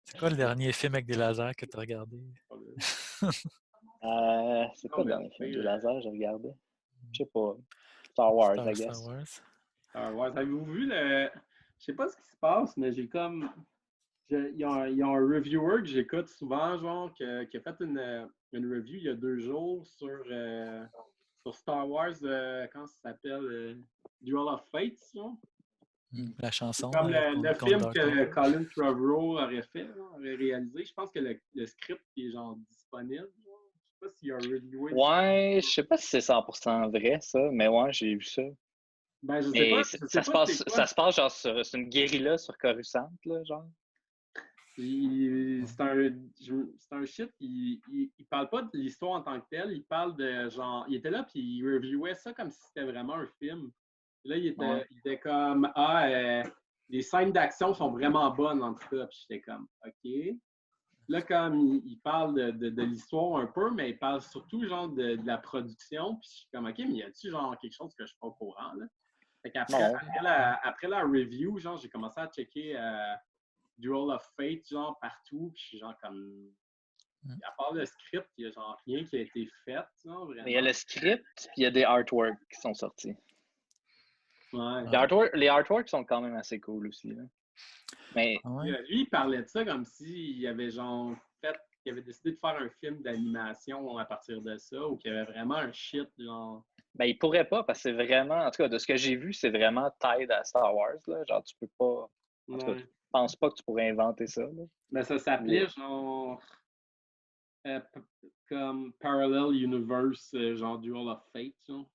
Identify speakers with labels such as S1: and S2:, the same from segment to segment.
S1: C'est quoi le dernier film avec des lasers que tu as regardé?
S2: C'est quoi le dernier film des lasers j'ai regardé? Je sais pas. Star
S1: Star,
S2: Wars, I
S1: Star
S2: guess.
S1: Wars.
S3: Ouais, avez-vous vu le. Je sais pas ce qui se passe, mais j'ai comme. Il y a un reviewer que j'écoute souvent, genre, qui a fait une review il y a 2 jours sur Star Wars, comment ça s'appelle? Duel of Fates, genre.
S1: La
S3: C'est
S1: chanson
S3: comme le
S1: contre
S3: film
S1: Dark
S3: que
S1: Vader.
S3: Colin Trevorrow aurait fait, genre, aurait réalisé. Je pense que le script est genre disponible. Genre. Je sais pas s'il y a un reviewé.
S2: Ouais, je sais pas si c'est 100% vrai, ça, mais ouais, j'ai vu ça.
S3: Ben,
S2: Mais
S3: je sais pas c'est quoi.
S2: ça se passe genre c'est une guérilla sur Coruscant, là, genre.
S3: C'est un shit, il parle pas de l'histoire en tant que telle, il parle de genre, il était là puis il reviewait ça comme si c'était vraiment un film. Là,
S2: Ouais.
S3: il était comme, les scènes d'action sont vraiment bonnes en tout cas, puis j'étais comme, ok. Là, comme il parle de l'histoire un peu, mais il parle surtout genre de la production, puis je suis comme, ok, mais y a-tu genre quelque chose que je suis pas au courant, là? Fait qu'après
S2: Non.
S3: après la review, genre, j'ai commencé à checker Duel of Fate, genre, partout. Puis je suis genre comme. À part le script, il y a genre rien qui a été fait, genre,
S2: Mais il y a
S3: vraiment.
S2: le script, puis il y a des artworks qui sont sortis.
S3: Ouais.
S2: Les artworks sont quand même assez cool aussi, là. Mais
S1: Ouais.
S3: Lui, il parlait de ça comme s'il avait genre fait. Il avait décidé de faire un film d'animation à partir de ça, ou qu'il y avait vraiment un shit, genre.
S2: ben, il pourrait pas, parce que c'est vraiment, en tout cas, de ce que j'ai vu, c'est vraiment tied à Star Wars, là. Genre, tu peux pas. En tout cas, je
S3: Ouais.
S2: pense pas que tu pourrais inventer ça, là.
S3: Mais ça s'appelait genre. Comme Parallel Universe, genre Duel of Fate, genre.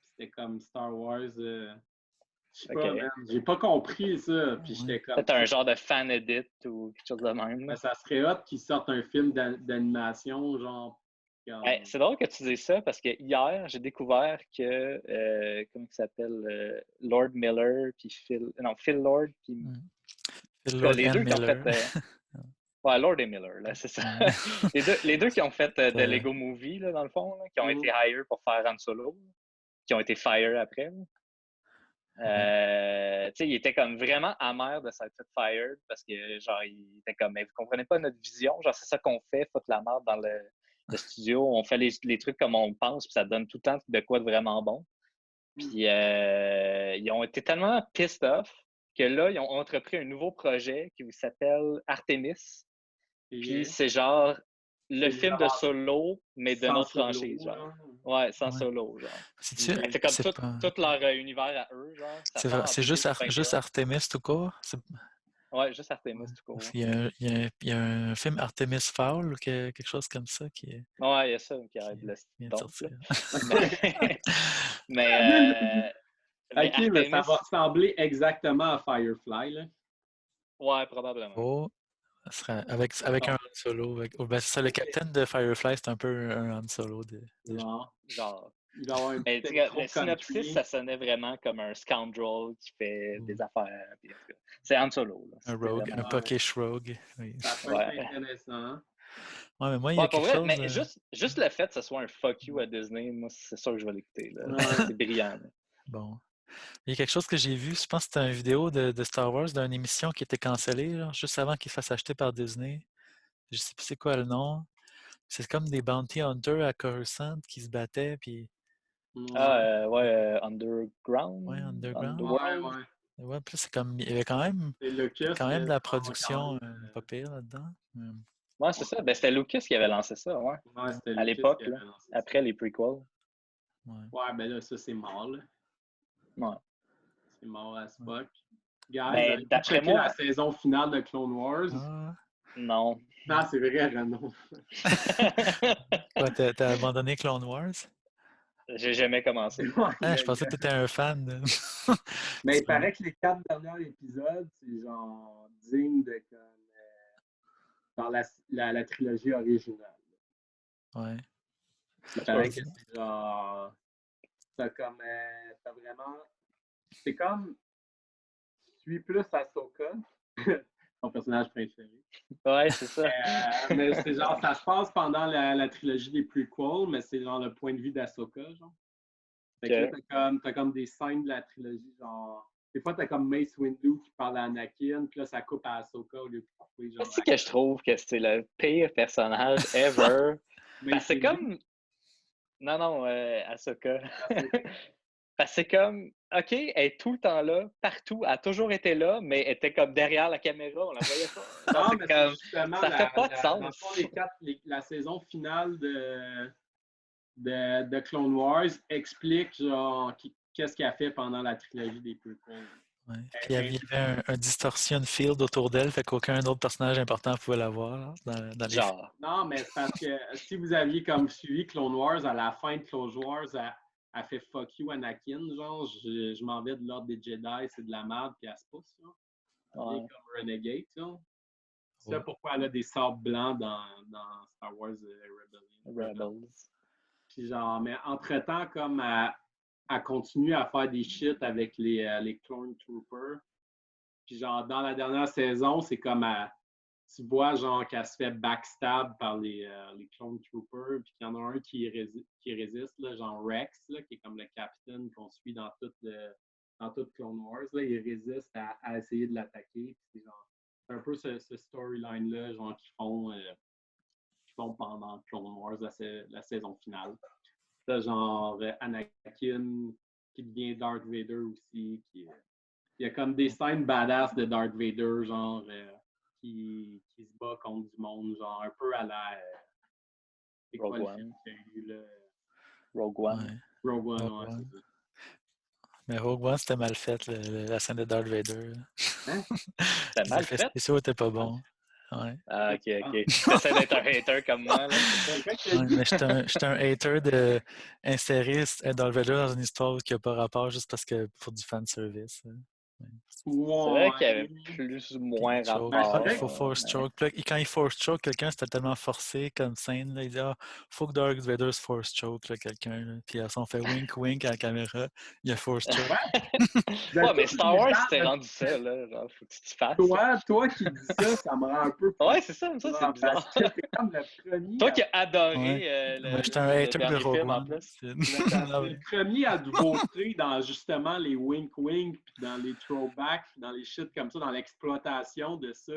S3: C'était comme Star Wars. Je sais pas,
S2: OK.
S3: man. J'ai pas compris ça. Puis
S1: Ouais.
S3: j'étais comme.
S2: Peut-être un genre de fan edit ou quelque chose de même, là.
S3: Ben, ça serait hot qu'ils sortent un film d'animation, genre.
S2: Hey,
S3: Comme...
S2: c'est drôle que tu dises ça parce que hier, j'ai découvert que, comment il s'appelle, Lord Miller, puis Phil Lord, puis
S1: C'est
S2: en tout cas,
S1: Lord
S2: les
S1: M.
S2: deux qui ont fait,
S1: Miller.
S2: ouais, Lord et Miller, là, c'est ça.
S1: Ouais.
S2: Les deux qui ont fait de
S1: C'était-
S2: Lego Movie, là, dans le fond, là, qui ont été
S3: Mhm.
S2: hired pour faire Han Solo, qui ont été fired après. Là.
S1: ouais.
S2: Tu sais, ils étaient comme vraiment amers de s'être fait fired parce que, genre, ils étaient comme, mais vous comprenez pas notre vision, genre, c'est ça qu'on fait, foutre la merde dans le studio, on fait les trucs comme on pense, puis ça donne tout le temps de quoi de vraiment bon. Puis ils ont été tellement pissed off que là, ils ont entrepris un nouveau projet qui s'appelle Artemis. Puis c'est genre le
S3: C'est
S2: film de
S3: genre
S2: Solo, mais de
S3: sans
S2: notre
S3: solo,
S2: franchise, genre.
S3: genre.
S2: Ouais, sans
S1: Ouais.
S2: Solo, genre.
S1: C'est-tu-
S2: C'est comme
S1: c'est pas.
S2: tout leur univers à eux, genre. Ça sort en
S1: C'est juste, juste
S2: 2021.
S1: Artemis tout court?
S2: Ouais, juste Artemis,
S1: Ouais.
S2: tout court.
S1: Parce qu'il y a, il y a un film Artemis Fowl ou quelque chose comme ça
S2: Ouais, il y a ça qui
S1: qui
S2: arrête de le
S1: vient de
S2: tombe, là.
S1: sortir.
S2: Mais, mais
S3: Ok, mais ça va
S2: Artemis,
S3: ressembler exactement à Firefly, là.
S2: ouais, probablement.
S1: Oh, ça serait avec un Han Solo. Oh, ben, c'est ça, le capitaine de Firefly, c'est un peu un Han Solo déjà.
S3: Genre,
S2: Genre.
S3: il va y avoir une
S2: Mais
S3: petite
S2: le
S3: intro
S2: synopsis,
S3: country.
S2: ça sonnait vraiment comme un scoundrel qui fait
S1: Ou
S2: des affaires. Puis, en tout cas, c'est Han Solo, là.
S1: un
S2: C'était
S1: rogue, un
S2: vraiment.
S3: Ouais,
S1: puckish rogue. Oui.
S3: ça peut être
S2: Ouais.
S3: intéressant.
S1: Ouais, mais moi, il y a
S2: Ouais, pour
S1: quelque
S2: vrai,
S1: chose.
S2: mais juste le fait que ce soit un fuck you à Disney, moi, c'est sûr que je vais l'écouter, là.
S3: Ouais.
S2: C'est brillant, là.
S1: Bon. Il y a quelque chose que j'ai vu, je pense que c'était une vidéo de Star Wars, d'une émission qui était cancellée, genre, juste avant qu'il fasse acheter par Disney. Je sais plus c'est quoi le nom. C'est comme des bounty hunters à Coruscant qui se battaient, puis
S2: Ah,
S3: Ouais.
S2: ouais, Underground?
S1: ouais, Underground.
S3: Ouais,
S2: Underworld?
S3: ouais.
S1: Ouais, puis là, c'est comme, il y avait
S3: C'est Lucas
S1: quand
S3: qui
S1: même
S3: a
S1: de la
S3: genre, quand
S1: production
S3: même.
S1: pas pire là-dedans.
S2: Ouais, c'est ça. Ben, c'était Lucas qui avait lancé ça, ouais.
S3: Ouais, c'était
S2: À
S3: Lucas qui
S2: l'époque, là.
S3: avait lancé ça.
S2: Après les prequels.
S1: Ouais,
S3: Ouais, ben là, ça, c'est mort, là.
S2: Ouais.
S3: C'est mort as
S1: ouais.
S3: fuck. Guys,
S2: Ben,
S3: avez-vous
S2: d'après
S3: checké la
S2: moi,
S3: saison finale de Clone Wars?
S1: Ah,
S2: non.
S3: Non, c'est vrai, Renaud.
S1: quoi, t'as abandonné Clone Wars?
S2: J'ai jamais commencé.
S3: Ouais,
S1: Ah, je pensais que t'étais un fan.
S3: mais il
S1: Tu m'as-
S3: paraît que les 4 derniers épisodes, c'est genre digne de comme dans la trilogie originale.
S1: Ouais.
S3: Il
S2: Ben, je peux
S3: paraît que
S1: Pense-
S3: c'est genre. T'as comme. T'as vraiment. C'est comme. Tu suis plus Ahsoka, ton personnage préféré.
S2: ouais, c'est ça.
S3: Mais c'est genre, ça se passe pendant la trilogie des prequels, mais c'est genre le point de vue d'Ahsoka, genre. Fait que là,
S2: Ok.
S3: t'as comme des scènes de la trilogie, genre, des fois, t'as comme Mace Windu qui parle à Anakin, puis là, ça coupe à Ahsoka au lieu de couper genre.
S2: C'est que je trouve que c'est le pire personnage ever.
S3: Mace
S2: C'est
S3: Windu,
S2: comme. Non, Ahsoka.
S3: Ahsoka.
S2: Parce que c'est comme, OK, elle est tout le temps là, partout, elle a toujours été là, mais elle était comme derrière la caméra, on la voyait pas. Genre,
S3: Non,
S2: c'est
S3: mais c'est
S2: comme,
S3: justement
S2: ça fait pas de
S3: dans le
S2: sens.
S3: fond, la saison finale de Clone Wars explique genre qu'est-ce qu'il a fait pendant la trilogie des prequels.
S1: Ouais. Puis il y avait un distortion field autour d'elle, fait qu'aucun autre personnage important pouvait la voir là, dans les films.
S2: Genre,
S3: Non, mais c'est parce que si vous aviez comme suivi Clone Wars, à la fin de Clone Wars, elle fait fuck you Anakin, genre je m'en vais de l'ordre des Jedi, c'est de la merde, puis elle se pousse, là. Elle
S2: ouais.
S3: est comme Renegade, genre. C'est
S1: Ouais.
S3: ça pourquoi elle a des sables blancs dans Star Wars Rebellion.
S2: Rebels.
S3: Puis genre, mais entre-temps, comme elle continue à faire des shit avec les Clone Troopers. Puis genre, dans la dernière saison, c'est comme tu vois genre qu'elle se fait backstab par les Clone Troopers, puis qu'il y en a un qui résiste, là, genre Rex, là, qui est comme le capitaine qu'on suit dans tout Clone Wars. Là, il résiste à essayer de l'attaquer. C'est genre un peu ce storyline-là, genre qu'ils font pendant Clone Wars, la saison finale. Là, genre Anakin qui devient Darth Vader aussi. Il y a comme des scènes badass de Darth Vader, genre qui se bat contre du monde, genre un peu à la. C'est quoi
S2: Rogue
S3: le
S2: One.
S3: film qu'il y a eu, là?
S2: Rogue One.
S1: Ouais.
S3: Rogue One,
S1: Rogue
S3: ouais,
S1: One.
S3: c'est ça.
S1: Mais Rogue One, c'était mal fait, la scène de Darth Vader.
S3: Hein?
S2: C'était
S1: Les
S2: mal
S1: effets
S2: fait.
S1: spéciaux étaient pas bons. Ouais.
S2: Ah, OK. T'essaies d'être un hater comme moi, là, c'est ça?
S3: Quelqu'un qui a
S1: Ouais,
S3: dit
S1: mais j'étais un hater de insérer Darth Vader dans une histoire qui n'a pas rapport juste parce que pour du fanservice. Ouais.
S2: C'est vrai qu'il y
S3: ouais.
S2: avait plus ou
S1: Puis
S2: moins
S1: il choke.
S3: Ben, c'est
S1: Ah, il
S3: vrai
S1: faut
S3: que
S1: force
S2: mais...
S1: choke. Puis là, quand il force choke quelqu'un, c'était tellement forcé comme scène. Là, il dit ah, faut que Darth Vader se force choke là, quelqu'un. Là. Puis on fait wink wink à la caméra. Il a force choke.
S3: de
S2: Ouais, mais
S3: tous
S2: Star
S3: les
S2: Wars,
S3: gens,
S2: c'était
S3: de
S2: rendu ça, là. Genre, faut que tu te fasses.
S3: toi qui dis ça, ça me rend un peu fou.
S2: Ouais, c'est ça, ça, c'est
S3: Parce
S2: bizarre.
S3: que t'es comme le premier
S2: Toi
S3: à
S2: qui as adoré
S1: Ouais. Mais j'étais un
S2: le
S1: hater de
S2: dernier
S1: Rogue
S2: film, en
S1: One.
S2: plus.
S1: Ah
S3: C'est
S1: ouais.
S3: le premier à te vautrer dans justement les wink-wink, puis dans les throwbacks, puis dans les shit comme ça, dans l'exploitation de ça.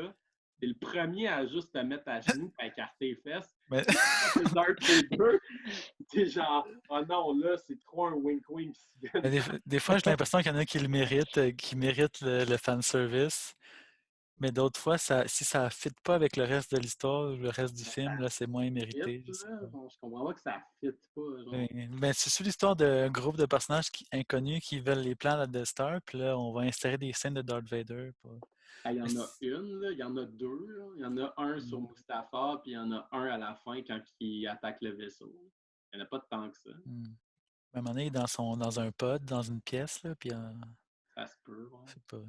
S3: C'est le premier à juste te mettre à genoux et à écarter les fesses.
S1: Mais,
S3: C'est Darth Vader. C'est genre, oh non, là, c'est trop un wink-wink.
S1: mais des fois, j'ai l'impression qu'il y en a qui le méritent, qui méritent le fanservice. Mais d'autres fois, si ça ne fit pas avec le reste de l'histoire, le reste du film, là, c'est moins mérité. Je sais pas.
S3: Je comprends pas que ça fit pas. Genre.
S1: Mais c'est sur l'histoire d'un groupe de personnages inconnus qui veulent les plans de la Death Star, puis là, on va installer des scènes de Darth Vader.
S3: Il y en a une, là, il y en a deux. Là. Il y en a un sur Mustapha, puis il y en a un à la fin quand il attaque le vaisseau. Il n'y en a pas tant que ça.
S1: À un moment donné, il est dans un pod, dans une pièce, là, puis
S3: Ça se peut. Ouais.
S1: c'est pas.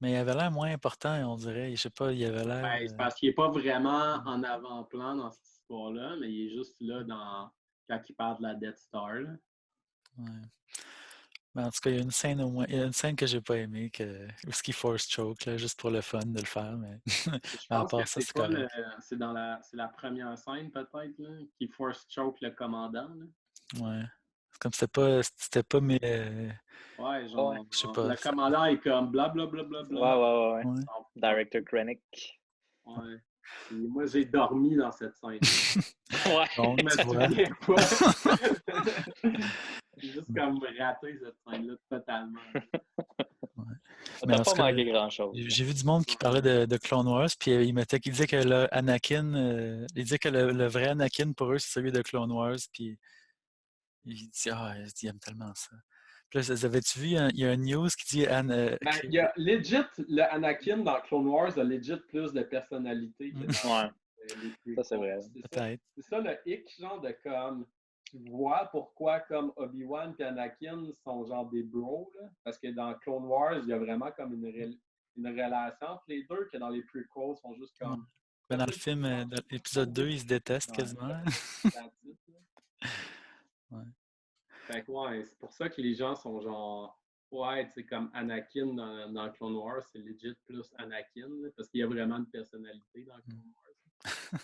S1: Mais il avait l'air moins important, on dirait. Je sais pas, il avait l'air.
S3: Ben, c'est parce qu'il n'est pas vraiment en avant-plan dans cette histoire-là, mais il est juste là quand il parle de la Death Star. Là.
S1: Ouais. Mais en tout cas, il y a une scène au moins. Il y a une scène que j'ai pas aimée, où ce qu'il force choke, là, juste pour le fun de le faire, mais
S3: Je
S1: à
S3: pense que
S1: part ça,
S3: c'est
S1: c'est
S3: pas
S1: correct.
S3: c'est la première scène peut-être là, qui force choke le commandant. Là.
S1: Ouais. C'est comme c'était pas mais
S3: Ouais,
S2: Ouais.
S3: genre
S1: je sais pas.
S3: le commandant est comme blablabla.
S2: Ouais.
S1: Ouais.
S2: Director Krennic.
S3: Ouais. Et moi j'ai dormi dans cette scène.
S2: Ouais.
S1: Donc,
S3: Je me
S1: tu vois.
S3: souviens pas. J'ai juste comme raté cette scène-là totalement.
S1: Ouais.
S2: Ça
S1: Mais
S2: t'a
S1: en
S2: pas
S1: tout cas,
S2: manqué grand-chose.
S1: j'ai vu du monde qui parlait de Clone Wars, puis il disait que le Anakin, il disait que le vrai Anakin pour eux, c'est celui de Clone Wars, puis il dit ah, il aime tellement ça. Puis là, avais-tu vu, il y a un news qui dit
S3: Ben, il y a legit, le Anakin dans Clone Wars a legit plus de personnalité que dans les prequels.
S2: Ça c'est vrai.
S1: peut-être.
S3: C'est ça le hic, genre de comme, tu vois pourquoi comme Obi-Wan et Anakin sont genre des bros, là, parce que dans Clone Wars, il y a vraiment comme une relation entre les deux, que dans les prequels, ils sont juste
S1: Ouais.
S3: comme...
S1: Ben, dans le film, dans l'épisode 2, ils se détestent
S3: Ouais,
S1: quasiment.
S3: that's it, là.
S1: Ouais.
S3: Fait que ouais, c'est pour ça que les gens sont genre, ouais, tu sais, comme Anakin dans Clone Wars, c'est legit plus Anakin, là, parce qu'il y a vraiment une personnalité dans Clone Wars.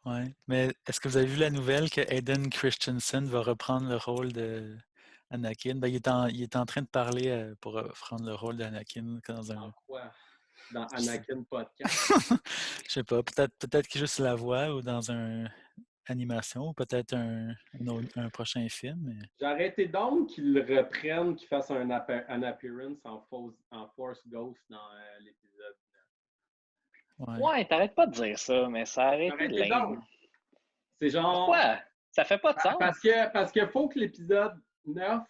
S1: Ouais. Mais est-ce que vous avez vu la nouvelle que Hayden Christensen va reprendre le rôle de Anakin. Ben, il est en train de parler pour prendre le rôle d'Anakin dans
S3: Dans
S1: un.
S3: quoi? Dans
S1: Je sais
S3: Anakin Podcast?
S1: je sais pas, peut-être que juste la voix ou dans une animation, ou peut-être un prochain film. Mais...
S3: J'aurais été donc qu'ils reprennent, qu'ils fassent un appearance en Force Ghost dans l'épisode.
S1: Ouais.
S2: Ouais, t'arrêtes pas de dire ça, mais ça aurait été
S3: J'aurais été donc.
S2: lame.
S3: C'est genre.
S2: Pourquoi? Ça fait pas de sens.
S3: Parce que faut que l'épisode 9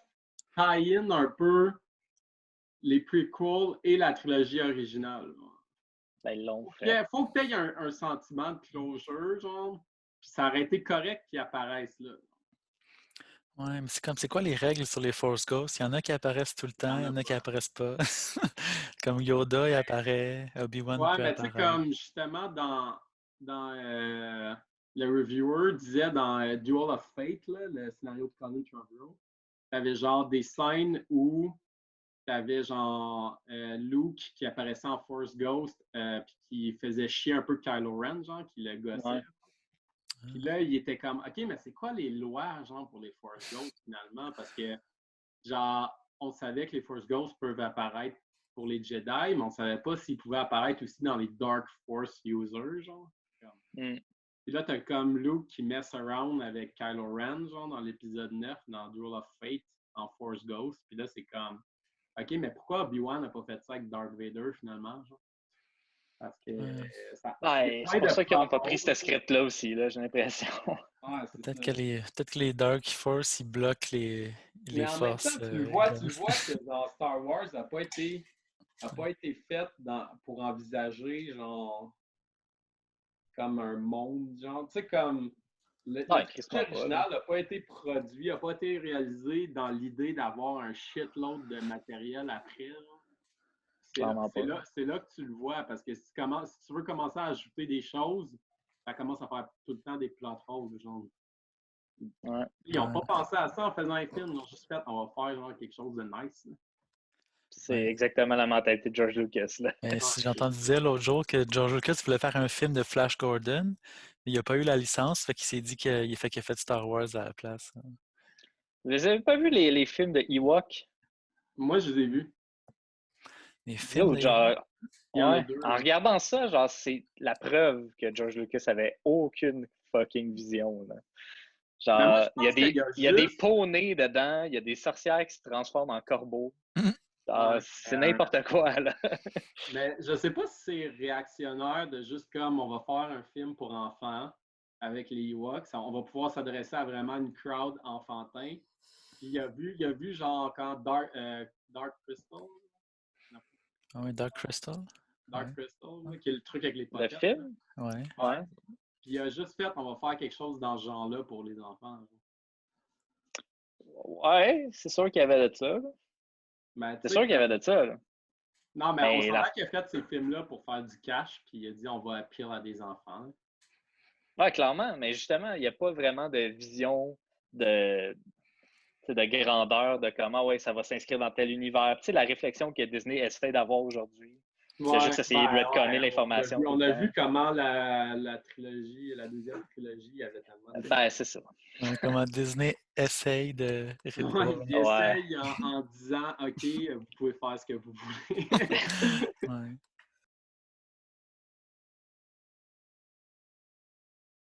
S3: tie-in un peu les prequels et la trilogie originale.
S2: Ben, ils l'ont fait.
S3: Faut que tu aies un sentiment de closure, genre. Puis ça aurait été correct qu'ils apparaissent là.
S1: Ouais, mais c'est quoi les règles sur les Force Ghosts? Il y en a qui apparaissent tout le temps, il y en a qui apparaissent pas. Comme Yoda, il apparaît, Obi-Wan
S3: Ouais,
S1: peut
S3: mais tu sais,
S1: apparaître.
S3: comme justement dans le reviewer disait dans Duel of Fate, là, le scénario de Colin Trevorrow, t'avais genre des scènes où t'avais genre Luke qui apparaissait en Force Ghost puis qui faisait chier un peu Kylo Ren, genre, qui le gossait.
S2: Ouais.
S3: Puis là, il était comme, OK, mais c'est quoi les lois, genre, pour les Force Ghosts, finalement? Parce que, genre, on savait que les Force Ghosts peuvent apparaître pour les Jedi, mais on savait pas s'ils pouvaient apparaître aussi dans les Dark Force users, genre.
S2: Mm.
S3: Puis là, t'as comme Luke qui mess around avec Kylo Ren, genre, dans l'épisode 9, dans Duel of Fate, en Force Ghost. Puis là, c'est comme, OK, mais pourquoi Obi-Wan n'a pas fait ça avec Darth Vader, finalement, genre? Parce que ça.
S2: Ouais, c'est pour ça qu'ils n'ont pas pris ce script-là aussi, là, j'ai l'impression.
S3: Ouais,
S1: Peut-être que les Dark Force, ils bloquent les
S3: mais en même temps,
S1: forces.
S3: tu le vois que dans Star Wars, ça n'a pas été fait pour envisager, genre, comme un monde, genre, tu sais, comme. Le
S2: Christmas
S3: original n'a pas été produit, n'a pas été réalisé dans l'idée d'avoir un shitload de matériel après. C'est là que tu le vois, parce que si tu veux commencer à ajouter des choses, ça commence à faire tout le temps des plot holes, genre.
S2: Ouais.
S3: Ils n'ont pas pensé à ça en faisant un film, ils ont juste fait, on va faire genre quelque chose de nice. Là.
S2: C'est exactement la mentalité de George Lucas. Là.
S1: Mais j'ai entendu dire l'autre jour que George Lucas voulait faire un film de Flash Gordon, mais il n'a pas eu la licence, fait qu'il s'est dit qu'il a fait Star Wars à la place.
S2: Vous avez pas vu les films de Ewok?
S3: Moi, je les ai vus.
S1: Les films
S2: genre,
S3: Il y en a
S2: ouais,
S3: deux.
S2: en regardant ça, genre, c'est la preuve que George Lucas avait aucune fucking vision. Là. Genre, il y a des poneys dedans, il y a des sorcières qui se transforment en corbeaux. C'est n'importe quoi, là.
S3: Mais je sais pas si c'est réactionnaire de juste comme on va faire un film pour enfants avec les Ewoks. On va pouvoir s'adresser à vraiment une crowd enfantin. Puis il a vu genre quand Dark Crystal.
S1: Ah oui, Dark Crystal.
S3: Dark Crystal, là, qui est le truc avec les potes.
S2: Le film?
S1: Ouais.
S3: Puis il a juste fait, on va faire quelque chose dans ce genre-là pour les enfants.
S2: Ouais, c'est sûr qu'il y avait de ça. C'est sûr qu'il y avait de ça. Là.
S3: Non, mais on s'entend qu'il a fait ces films-là pour faire du cash, puis il a dit on va appeler à des enfants.
S2: Ouais, clairement, mais justement, il n'y a pas vraiment de vision de grandeur, de comment ça va s'inscrire dans tel univers. Tu sais, la réflexion que Disney essaie d'avoir aujourd'hui, c'est juste essayer de retconner l'information.
S3: On a vu comment la trilogie, la deuxième trilogie, il y avait tellement.
S2: Ben, c'est ça.
S1: Ouais, comment Disney essaye de.
S3: Il essaye en disant OK, vous pouvez faire ce que vous voulez.